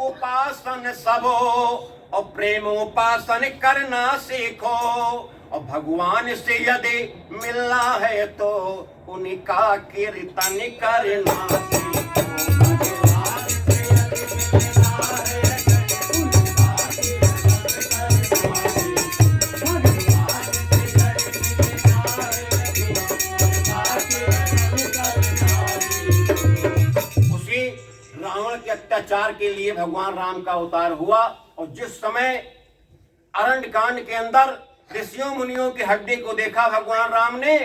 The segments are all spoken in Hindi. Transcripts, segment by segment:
उपासन सबो और प्रेम उपासन करना सीखो और भगवान से यदि मिलना है तो उनका कीर्तन करना सीखो। रावण के अत्याचार के लिए भगवान राम का अवतार हुआ और जिस समय अरण्य कांड के अंदर ऋषियों मुनियों की हड्डी को देखा भगवान राम ने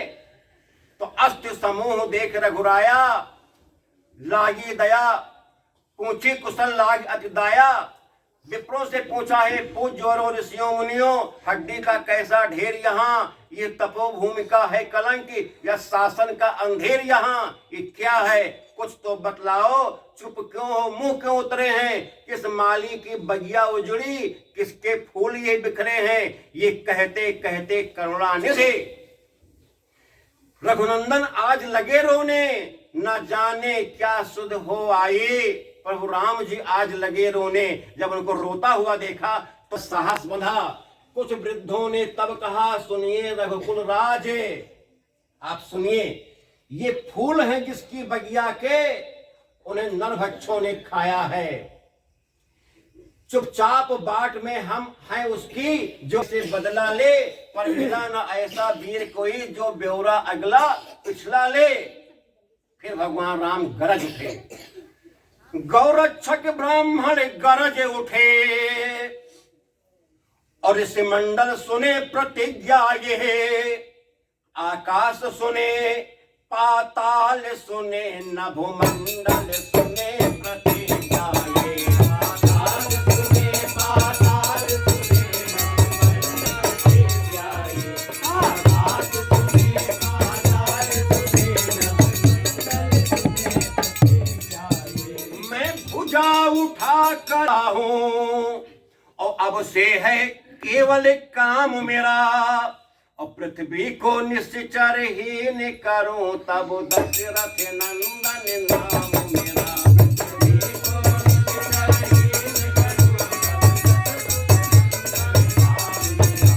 तो अस्थि समूह देख रघुराया लागी दया पूछी कुशल लाग अति दाया। विप्रों से पूछा है पूज्य और ऋषियों मुनियों हड्डी का कैसा ढेर यहाँ, ये तपोभूमि का है कलंक या शासन का अंधेर यहाँ, ये क्या है कुछ तो बतलाओ। चुप क्यों हो मुंह क्यों उतरे हैं, किस माली की बगिया उजड़ी किसके फूल ये बिखरे हैं। ये कहते कहते करुणानिधि रघुनंदन आज लगे रोने न जाने क्या सुध हो आई। प्रभु राम जी आज लगे रोने, जब उनको रोता हुआ देखा तो साहस बंधा। कुछ वृद्धों ने तब कहा सुनिए रघुकुल राज, आप सुनिए ये फूल हैं जिसकी बगिया के उन्हें नरभक्षों ने खाया है। चुपचाप बाट में हम हैं उसकी जो से बदला ले, पर मिला न ऐसा वीर कोई जो ब्यौरा अगला पिछला ले। फिर भगवान राम गरज उठे, गौरक्षक ब्राह्मण गरज उठे और इस मंडल सुने प्रतिज्ञा ये। आकाश सुने पाताल सुने नभुमंडल सुने प्रतिज्ञा ये। आकाश सुने पाताल सुने आकाश सुने पाताल सुने मैं भुजा उठा खड़ा हूँ और अब से है केवल काम मेरा और पृथ्वी को निश्चर ही करूं तब दशरथ नंदन नाम।